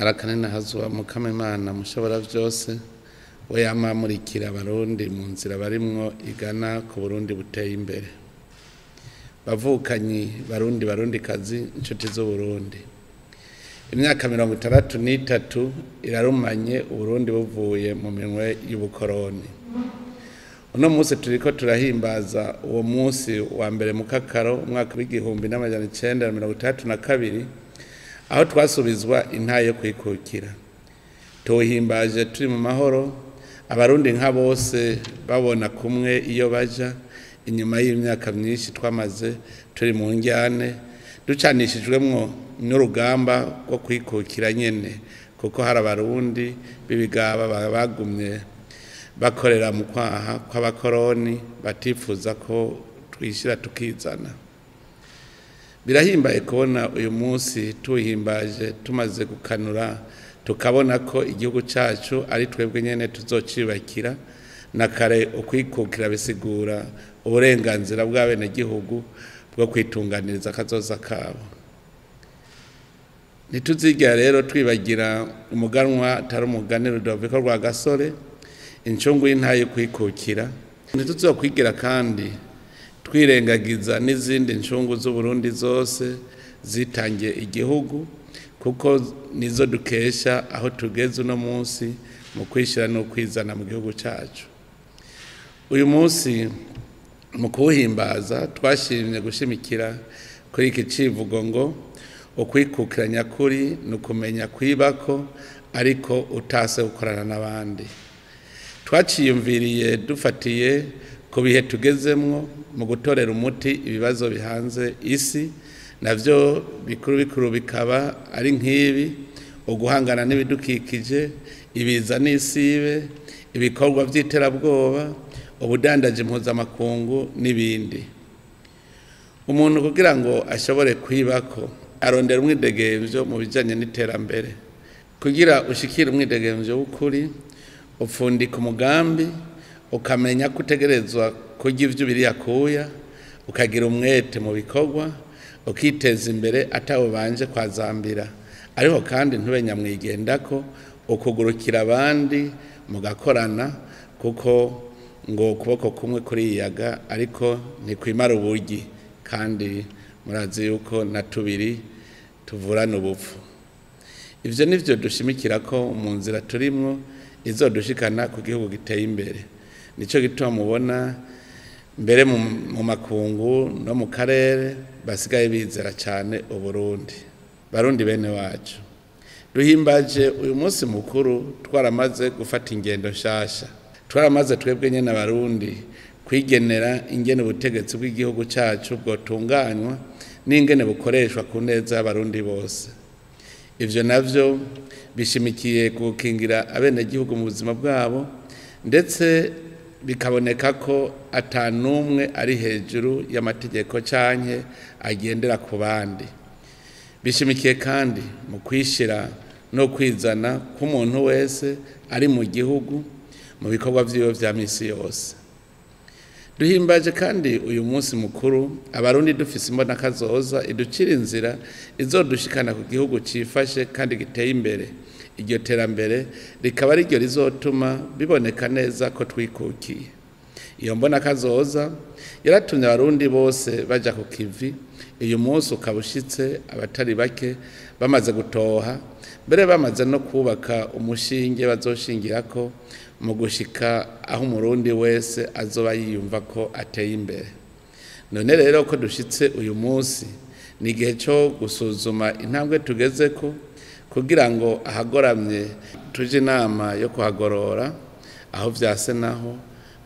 arakanena hazuba mukama Imana mushobora vyose we yamamurikira abarundi mu nzira barimwo igana ku Burundi buteye imbere. Bavukanyi barundi kazi inshuti zo Burundi, imyaka 63 irarumanye Uburundi buvuye mu minwe y'ubukoroni. Uno munsi turiko turahimbaza uwo munsi wa mbere mu Kakaro umwaka w'igihumbi n'amajana 1932 aho twasubizwa intaye yo kwikukira. Tuhimbaje turi mu mahoro, abarundi nka bose babona kumwe iyo baja inyuma y'imyaka myinshi twamaze turi mu njyane ducanishijwemwo n'urugamba rwo kwikukira nyene, kuko hari abarundi b'ibigaba bagumye bakorera mu kwaha kw'abakoroni batifuza ko twishira tukizana. Birahimbaye kubona uyu munsi tuhimbaje tumaze gukanura tukabona ko igihugu cacu ari twebwe nyene tuzocibakira, na kare ukwikukira bisigura uburenganzira bw'abene gihugu bwo kwitunganiriza kazoza kabo. Ntituzigera rero twibagira umuganwa atari umugani Rudoviko Rwagasore, incungu y'intaye kwikukira. Ntituzokwigira kandi twirengagiza n'izindi ncungu z'Uburundi zose zitangiye igihugu, kuko nizo dukesha aho tugeze uno munsi mu kwishira no kwizana mu gihugu cacu. Uyu munsi mu kuhimbaza twashimye gushimikira kuri iki civugo ngo ukwikukira nyakuri nukumenya kwibako ariko utase gukorana n'abandi. Twaciyumviriye dufatiye ku bihe tugezemwo mu gutorera umuti ibibazo bihanze isi, navyo bikuru bikaba ari nk'ibi: uguhangana n'ibidukikije, ibiza n'isibe, ibikorwa vy'iterabwoba, ubudandaji mpuzamakungu n'ibindi. Umuntu kugira ngo ashobore kwibako arondera umwidegemvyo mu bijanye n'iterambere. Kugira ushikire umwidegemvyo w'ukuri upfundika umugambi, ukamenya kutegerezwa kurya ivyo biriyakuya, ukagira umwete mu bikorwa, ukiteza imbere atawe banje kwazambira. Ariko kandi ntube nyamwigendako, ukugurukira abandi mugakorana, kuko ngo kuboko kumwe kuriyaga ariko ntikwimara uburyi, kandi murazi yuko na tubiri tuvurana ubupfu. Ivyo nivyo dushimikira ko mu nzira turimwo izodushikana ku gihugu giteye imbere. Nico gituma mubona mbere mu makungu no mu karere basigaye bizera cyane Uburundi. Barundi bene wacu, duhimbaje uyu munsi mukuru twaramaze gufata ingendo nshasha. Twaramaze twebwe nyene abarundi kwigenera ingene ubutegetsi bw'igihugu cacu bwotunganywa n'ingene bukoreshwa ku neza y'abarundi bose. Ivyo navyo bishimikiye gukingira abene gihugu mu buzima bwabo, ndetse bikaboneka ko atanumwe ari hejuru y'amategeko canke agendera ku bandi. Bishimikiye kandi mu kwishira no kwizana k'umuntu wese ari mu gihugu mu bikorwa vyiwe vya misi yose. Duhimbaje kandi uyu munsi mukuru abarundi dufise imbona kazoza iducira inzira izodushikana ku gihugu cifashe kandi giteye imbere. Iryo terambere rikaba ari ryo rizotuma biboneka neza ko twikukiye. Iyo mbona kazoza yaratumye abarundi bose baja ku kivi. Uyu munsi ukabushitse abatari bake bamaze gutoha, mbere bamaze no kubaka umushinge bazoshingirako mu gushika aho umurundi wese azoba yiyumva ko ateye imbere. None rero ko dushitse uyu munsi ni igihe cyo gusuzuma intambwe tugezeko, kugira ngo ahagoramye tuje inama yo kuhagorora, aho vyase naho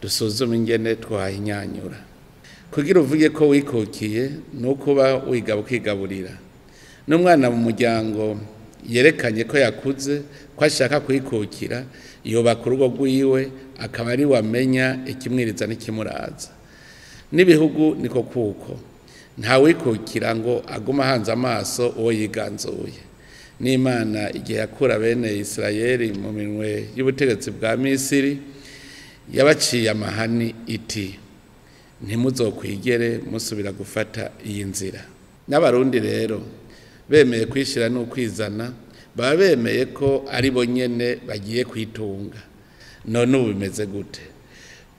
dusuzume ingene twahinyanyura. Kugira uvuge ko wikukiye no kuba wiga ukigaburira. N'umwana mu muryango yerekanye ko yakuze ko ashaka kwikukira, yubaka urugo rwiwe akaba ari wamenya ikimwiriza n'ikimuraza. N'ibihugu niko kuko nta wikukira ngo aguma hanze amaso uwo yiganzuye. N'Imana igihe yakura bene Isirayeli mu minwe y'ubutegetsi bwa Misiri yabaciye amahani iti ntimuzokwigere musubira gufata iyi nzira. N'abarundi rero bemeye kwishira no kwizana baba bemeye ko ari bo nyene bagiye kwitunga. None ubu bimeze gute?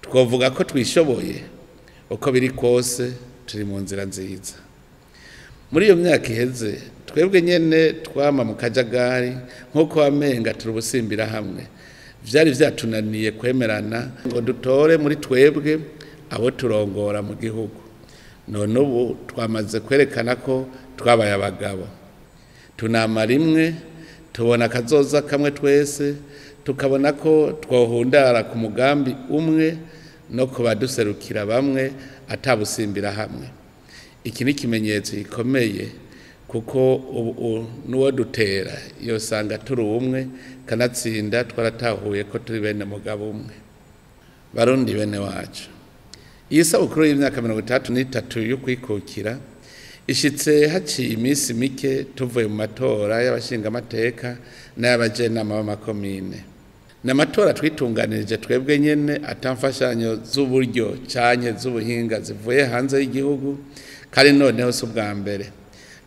Twovuga ko twishoboye uko biri kose turi mu nzira nziza. Muri iyo myaka iheze twebwe nyene twama mu kajagari nk'uko wamenga turi ubusimbira hamwe, vyari vyatunaniye kwemerana ngo dutore muri twebwe abo turongora mu gihugu. None ubu twamaze kwerekana ko twabaye abagabo, tunama rimwe, tubona kazoza kamwe twese, tukabona ko twohundara ku mugambi umwe no kubaduserukira bamwe atabusimbira hamwe. Iki ni ikimenyetso gikomeye kuko ubu nuwo dutera yosanga turi umwe, kanatsinda twaratahuye ko turi bene mugabo umwe. Barundi bene wacu, iyi sabukuru y'imyaka 33 yo kwikukira ishitse haciye iminsi mike tuvuye mu matora y'abashinga amateka n'abajenama b'amakomine. N'amatora twitunganirije twebwe nyene atamfashanyo z'uburyo canke z'ubuhinga zivuye hanze y'igihugu, kandi noneho si ubwa mbere.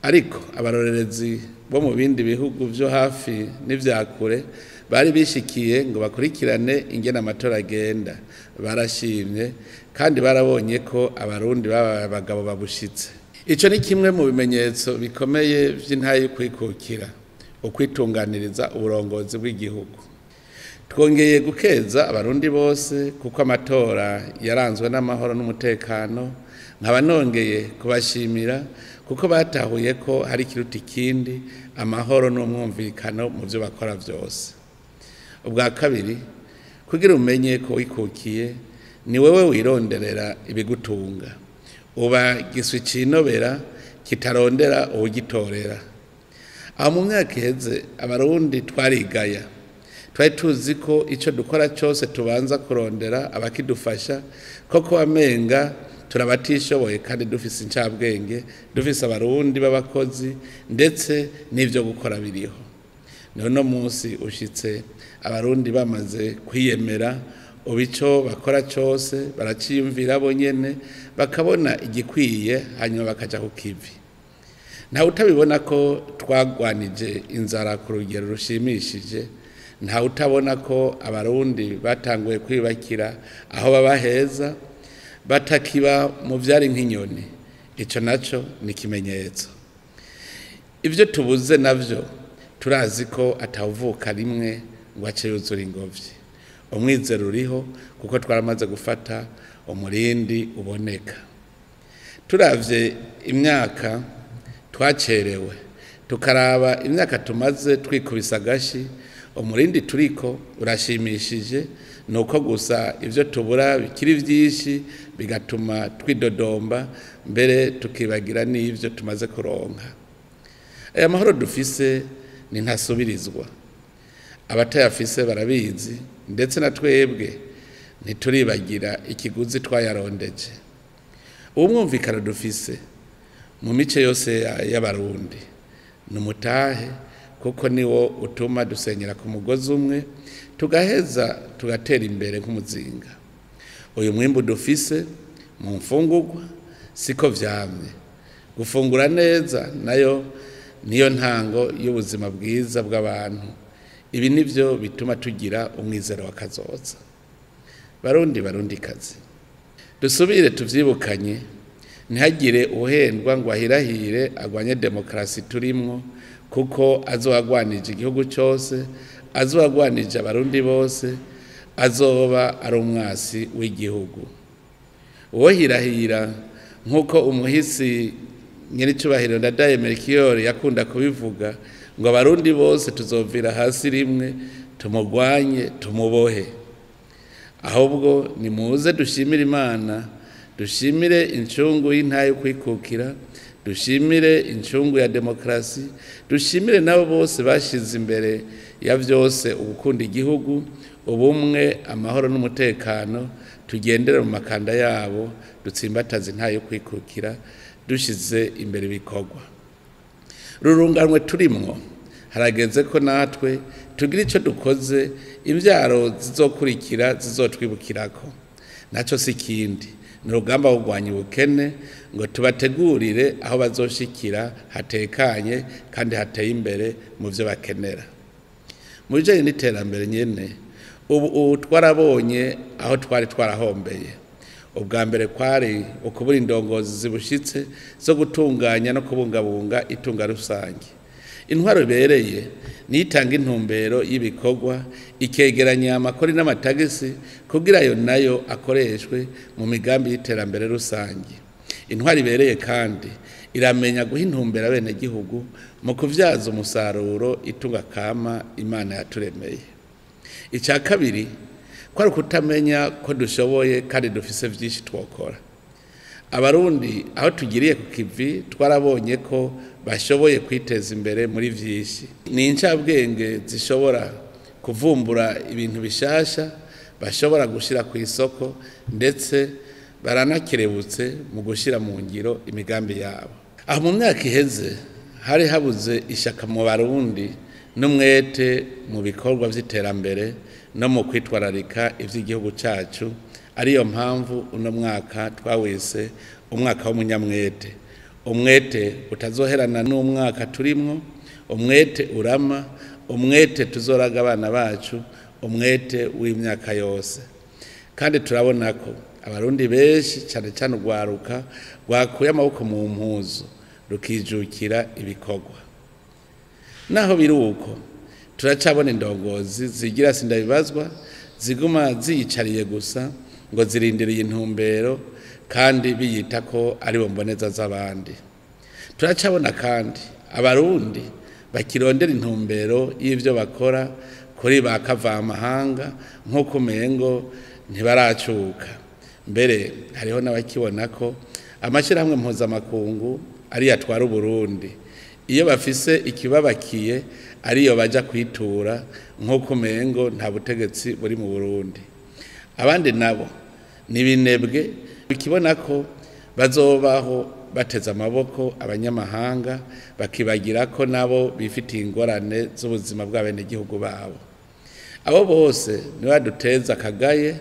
Ariko abarorerezi bo mu bindi bihugu vyo hafi n'ivyakure bari bishikiye ngo bakurikirane ingene amatora agenda, barashimye kandi barabonye ko abarundi babaye abagabo babushitse. Ico ni kimwe mu bimenyetso bikomeye vy'intahe yo kwikukira, ukwitunganiriza uburongozi bw'igihugu. Twongeye gukeza abarundi bose kuko amatora yaranzwe n'amahoro n'umutekano, nkaba nongeye kubashimira kuko batahuye ko hari ikiruta ikindi amahoro n'umwumvikano mu byo bakora byose. Ubwa kabiri, kugira umenye ko wikukiye ni wewe wironderera ibigutunga, uba giswi cinobera kitarondera ubugitorera. Aho mu myaka iheze abarundi twarigaya, twari tuzi ko icyo dukora cyose tubanza kurondera abakidufasha, koko wamenga turabatishoboye kandi dufise incabwenge, dufise abarundi b'abakozi ndetse n'ivyo gukora biriho. None munsi ushitse abarundi bamaze kwiyemera, ubico bakora cyose baraciyumvira bo nyene, bakabona igikwiye hanyuma bakaja ku kivi. Nta utabibona ko twagwanije inzara ku rugero rushimishije, nta utabona ko abarundi batanguye kwibakira aho baba heza, batakiba mu vyari nk'inyoni. Ico naco ni ikimenyetso. Ivyo tubuze navyo turazi ko atawuvuka rimwe ngo ace yuzura ingobyi. Umwizero uriho kuko twaramaze gufata umurindi uboneka. Turavye imyaka twacerewe, tukaraba imyaka tumaze twikubisa gashi, umurindi turiko urashimishije, nuko gusa ivyo tubura bikiri vyinshi bigatuma twidodomba, mbere tukibagira n'ivyo tumaze kuronka. Aya mahoro dufise ni ntasubirizwa, abatayafise barabizi, ndetse na twebwe ntituribagira ikiguzi twayarondeje. Umwumvikano dufise mu mice yose y'abarundi n'umutahe, kuko niwo utuma dusenyera ku mugozi umwe, tugaheza tugatera imbere nk'umuzinga. Uyu mwimbu dufise mu mfungurwa siko vyamye. Gufungura neza nayo niyo ntango y'ubuzima bwiza bw'abantu. Ibi nivyo bituma tugira umwizero wakazoza. Barundi kazi, dusubire tuvyibukanye, ntihagire uhendwa ngo ahirahire agwanye demokrasi turimwo, kuko azogwanije igihugu cyose, azogwanije abarundi bose, azoba ari umwasi w'igihugu. Uwo hirahira nkuko umuhisi nyiricubahiro Ndadaye Melchior yakunda kubivuga, ngo abarundi bose tuzovira hasi rimwe, tumugwanye tumubohe. Ahubwo nimuze dushimire Imana, dushimire incungu y'intahe yo kwikukira, dushimire incungu ya demokrasi, dushimire nabo bose bashize imbere ya vyose ugukunda igihugu, ubumwe, amahoro n'umutekano, tugendera mu makanda yabo, dutsimbataza intahe yo kwikukira, dushize imbere ibikorwa. Rurunganwe turimwo, harageze ko natwe tugira ico dukoze, imvyaro zizokurikira zizotwibukirako. Naco si kindi ni urugamba rwo kurwanya ubukene ngo tubategurire aho bazoshikira hatekanye kandi hateye imbere mu byo bakenera. Mu bijanye n'iterambere nyene ubu twarabonye aho twari twarahombeye. Ubwa mbere kwari ukubura indongozi zibushitse zo gutunganya no kubungabunga itunga rusange. Intwaro ibereye nitanga intumbero y'ibikorwa ikegeranya amakori n'amatagisi kugira ayo nayo akoreshwe mu migambi y'iterambere rusange. Intwaro ibereye kandi iramenya guha intumbero abenegihugu mu kuvyaza umusaruro itunga kama Imana yaturemeye. Icya kabiri kwari kutamenya ko dushoboye kandi dufise vyinshi twokora. Abarundi aho tugiriye ku kivi twarabonye ko bashoboye kwiteza imbere muri vyinshi. Ni incabwenge zishobora kuvumbura ibintu bishasha bashobora gushira ku isoko ndetse baranakerebutse mu gushira mu ngiro imigambi yabo. Aho mu myaka iheze hari habuze ishaka mu Barundi n'umwete mu bikorwa vy'iterambere no mu kwitwararika ivy'igihugu cacu. Ariyo mpamvu uno mwaka twawise umwaka w'umunyamwete. Umwete utazoherana n'umwaka turimwo, umwete urama, umwete tuzoraga abana bacu, umwete w'imyaka yose. Kandi turabona ko Abarundi benshi cyane cyane urwaruka rwakuye amaboko mu mpuzu rukijukira ibikorwa. Naho biri uko turacabona indongozi zigira sindabibazwa ziguma ziyicariye gusa ngo zirindiriye intumbero kandi biyita ko ari bomboneza z'abandi. Turacabona kandi Abarundi bakirondera intumbero y'ivyo bakora kuri bakava amahanga nk'uko umengo ntibaracuka. Mbere hariho n'abakibona ko amashirahamwe mpuzamakungu ari yatwara Uburundi iyo bafise ikibabakiye ariyo baja kwitura nk'uko umengo nta butegetsi buri mu Burundi. Abandi nabo nibinebwe bikibona ko bazobaho bateze amaboko abanyamahanga bakibagira ko nabo bifitiye ingorane z'ubuzima bw'abenegihugu babo. Abo bose niwaduteza akagaye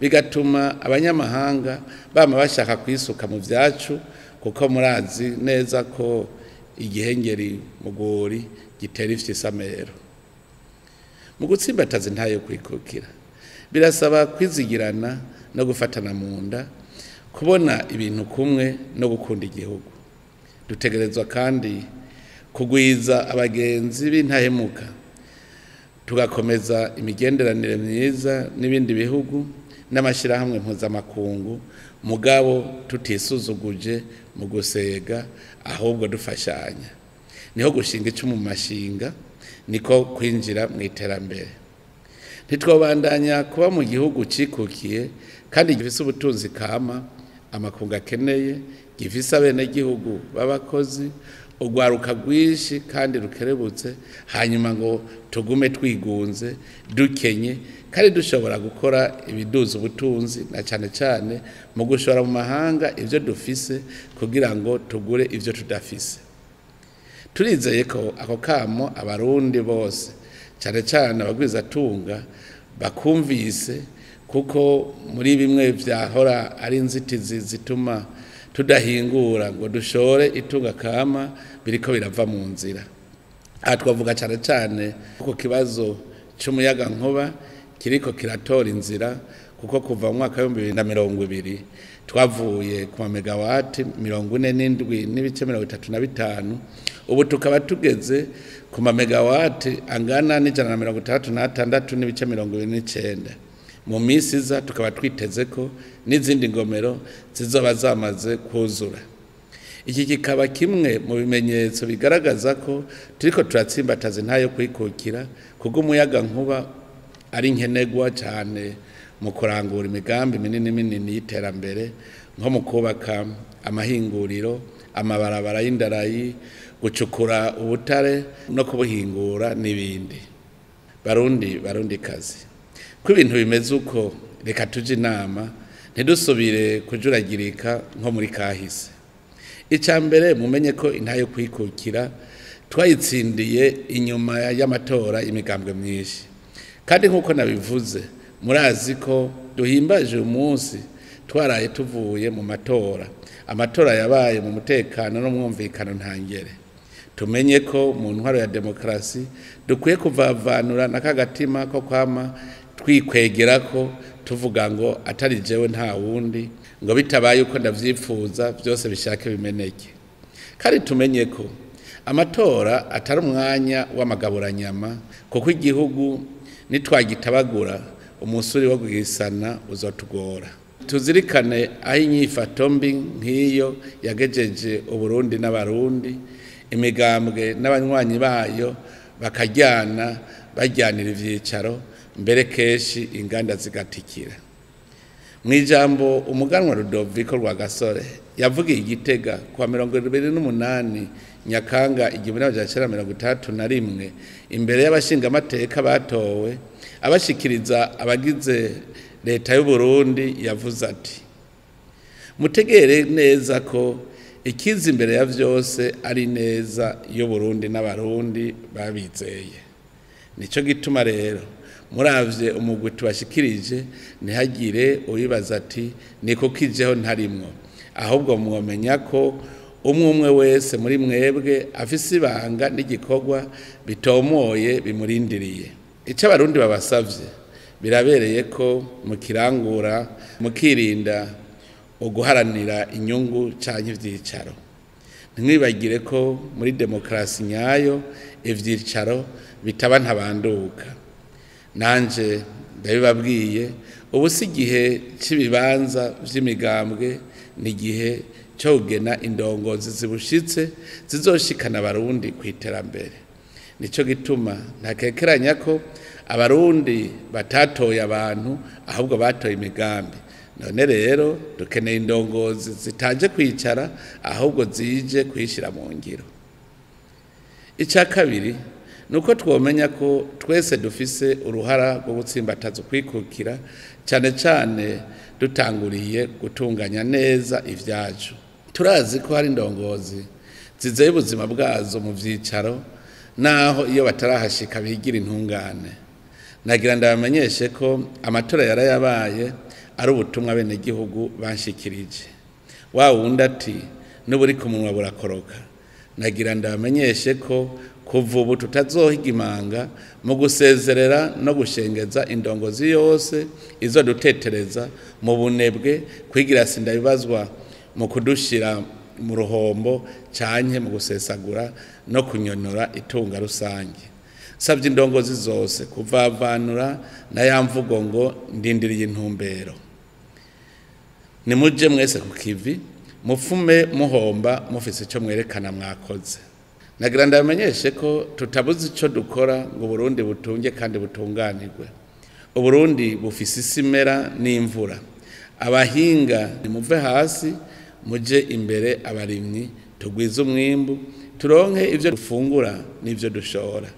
bigatuma abanyamahanga bama bashaka kwisuka mu vyacu kuko murazi neza ko igihengeri mugori gitera ifyisamero. Mu gutsimbataza ntayo kwikukira birasaba kwizigirana no gufatana mu nda, kubona ibintu kumwe no gukunda igihugu. Dutegerezwa kandi kugwiza abagenzi b'intahemuka, tugakomeza imigenderanire myiza n'ibindi bihugu n'amashirahamwe mpuzamakungu, mugabo tutisuzuguje mu gusega ahubwo dufashanya. Niho gushinga icumu mu mashinga, niko kwinjira mu iterambere. Ntitwobandanya kuba mu gihugu cikukiye kandi gifise ubutunzi kama amakungu akeneye, gifise abenegihugu b'abakozi, urwaruka rwinshi kandi rukerebutse, hanyuma ngo tugume twigunze dukenye kandi dushobora gukora ibiduza ubutunzi na cyane cyane mu gushora mu mahanga ivyo dufise kugira ngo tugure ivyo tudafise. Turizeye ko ako kamo Abarundi bose cyane cyane abagwiza tunga bakumvise, kuko muri bimwe vyahora ari inzitizi zituma tudahingura ngo dushore itunga kama biriko birava mu nzira. Aha twavuga cyane cyane kuko kibazo cy'umuyaga nkuba kiriko kiratora inzira, kuko kuva mu mwaka wa 2020 twavuye ku megawati 47.35 ubu tukaba tugeze ku megawati angana n'166.29. Mu minsi iza tukaba twiteze ko n'izindi ngomero zizoba zamaze kuzura. Iki kikaba kimwe mu bimenyetso bigaragaza ko turiko turatsimbataza ntayo kwikukira, kuko umuyaga nkuba ari nkenegwa cyane mu kurangura imigambi minini y'iterambere, nko mu kubaka amahinguriro, amabarabara y'indarayi, gucukura ubutare no kubuhingura n'ibindi. Barundi kazi ko ibintu bimeze uko, reka tuje inama ntidusubire kujuragirika nko muri kahise. Icambere mumenye ko intayo kwikukira twayitsindiye inyuma y'amatora imigambwe myinshi, kandi nkuko nabivuze murazi ko duhimbaje umunsi twaraye tuvuye mu amatora yabaye mu mutekano no mwumvikano ntangere. Tumenye ko mu ntwaro ya demokarasi dukwiye kuvavanura n'akagatima ko kwama twikwegera ko tuvuga ngo atari jewe nta wundi, ngo bitabaye uko ndavyifuza byose bishake bimeneke. Kandi tumenye ko amatora atari umwanya w'amagaburanyama, kuko igihugu nitwagitabagura umusuri wo guhisana uzotugora. Tuzirikane aho inyifato mbi nk'iyo yagejeje Uburundi n'abarundi, imigambwe n'abanywanyi bayo bakajyana bajyanira ivyicaro, mbere keshi inganda zigatikira. Mwijambo umuganwa Rudoviko Rwagasore yavugiye Igitega kwa 28 Nyakanga 1961 imbere y'abashinga amateka batowe abashikiriza abagize leta y'u Burundi, yavuze ati: mutegere neza ko ikiza imbere ya vyose ari neza y'u Burundi n'abarundi babizeye. Nico gituma rero muravye umugwi tubashikirije ntihagire ubibaza ati niko kijeho ntarimwo, ahubwo mwomenya ko umwe wese muri mwebwe afise ibanga n'igikorwa bitomoye bimurindiriye. Ico abarundi babasavye birabereye ko mukirangura, mukirinda uguharanira inyungu canke ivyicaro. Ntimwibagire ko muri demokarasi nyayo ivyicaro bitaba ntabanduka. Nanje ndabibabwiye, ubu si igihe cy'ibibanza vy'imigambwe, ni igihe cyo kugena indongozi zibushitse zizoshikana abarundi kwiterambere. Nico gituma ntakekeranya ko abarundi batatoye abantu, ahubwo batoye imigambi. None rero dukeneye indongozi zitaje kwicara, ahubwo zije kwishira mu ngiro. Ica kabiri nuko twomenya ko twese dufise uruhara rwo gutsimbataza kwikukira, cyane cyane dutanguriye gutunganya neza ivyacu. Turazi ko hari indongozi zizeye ubuzima bwazo mu vyicaro, naho iyo batarahashika bigira intungane. Nagira ndabamenyeshe ko amatora yarayabaye ari ubutumwa bene gihugu banshikirije. Wa wundi ati n'uburi ku munwa burakoroka. Nagira ndabamenyeshe ko kuva ubu tutazohiga imanga mu gusezerera no gushengeza indongozi yose izo dutetereza mu bunebwe, kwigira sinda bibazwa mu kudushira mu ruhombo canke mu gusesagura no kunyonora itunga rusange. Savye indongozi zose kuvavanura na yamvugo ngo ndindiriye intumbero. Nimuje mwese ku kivi, mufume muhomba mufise ico mwerekana mwakoze. Nagira ndamenyeshe ko tutabuze ico dukora ngo Burundi butunge kandi butunganirwe. Uburundi bufise isimera n'imvura. Abahinga nimuve hasi, muje imbere abarimyi, tugwize umwimbu, turonke ivyo dufungura n'ivyo dushora.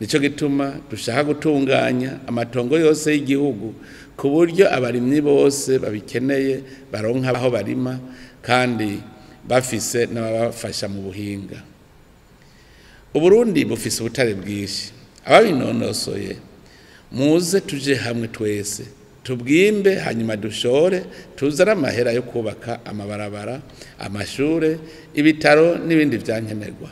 Nico gituma dushaka gutunganya amatongo yose y'igihugu ku buryo abarimyi bose babikeneye baronka aho barima, kandi bafise n'ababafasha mu buhinga. Uburundi bufise ubutare bwinshi. Ababinonosoye muze tuje hamwe twese tubwimbe, hanyuma dushore, tuzana amahera yo kubaka amabarabara, amashure, ibitaro n'ibindi vyankenerwa.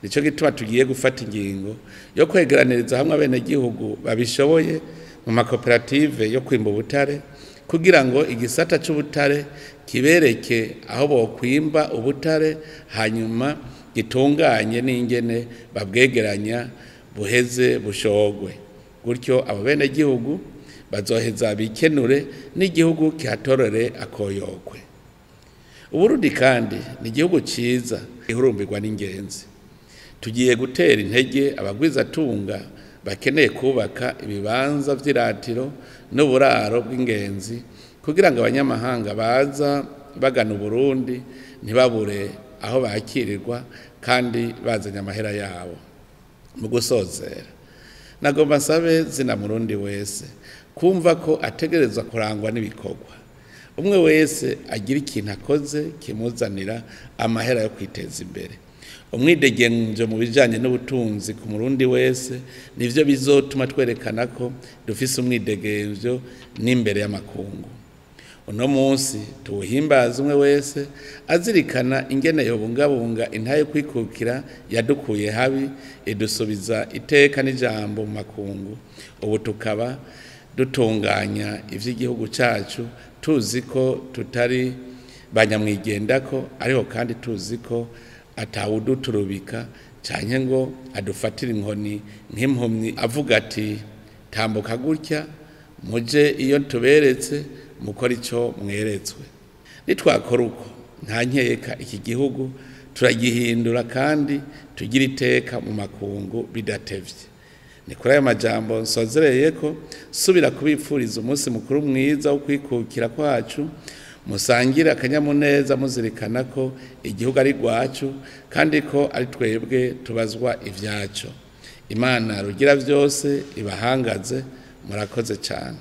Nico gituma tugiye gufata ingingo yo kwegeraniriza hamwe abene gihugu babishoboye mu makoperative yo kwimba ubutare, kugira ngo igisata c'ubutare kibereke aho bokwimba ubutare, hanyuma gitunganye n'ingene babwegeranya buheze bushogwe. Gutyo abo bene gihugu bazoheza bikenure n'igihugu kihatorere akoyokwe. Uburundi kandi ni igihugu ciza gihurumbirwa n'ingenzi. Tugiye gutera intege abagwizatunga bakeneye kubaka ibibanza vy'iratiro n'uburaro bw'ingenzi, kugira ngo abanyamahanga baza bagana Uburundi ntibabure aho bakirirwa kandi bazanye amahera yabo. Mu gusozera, nagomba nsabe zina Murundi wese kumva ko ategerezwa kurangwa n'ibikorwa. Umwe wese agira ikintu akoze kimuzanira amahera yo kwiteza imbere. Umwidegenjo mu bijanye n'ubutunzi ku Murundi wese nivyo bizotuma twerekana ko dufise umwidegenjo n'imbere y'amakungu. uno munsi tuwuhimbaza umwe wese azirikana ingene yobungabunga intahe kwikukira yadukuye habi idusubiza iteka n'ijambo mu makungu. Ubu tukaba dutunganya ivy'igihugu cacu tuzi ko tutari banyamwigendako, ariko kandi tuzi ko atawuduturubika canke ngo adufatire inkoni nk'impumyi avuga ati tambuka gutya muje iyo tuberetse mukora ico mweretswe. Nitwakora uko nta nkeka iki gihugu turagihindura kandi tugira iteka mu makungu bidatevye. Ni kuri ayo majambo nsozereye ko subira kubipfuriza umunsi mukuru mwiza wo kwikukira kwacu, musangira akanyamuneza muzirikana ko igihugu ari rwacu kandi ko ari twebwe tubazwa ivyacu. Imana rugira vyose ibahangaze, murakoze cyane.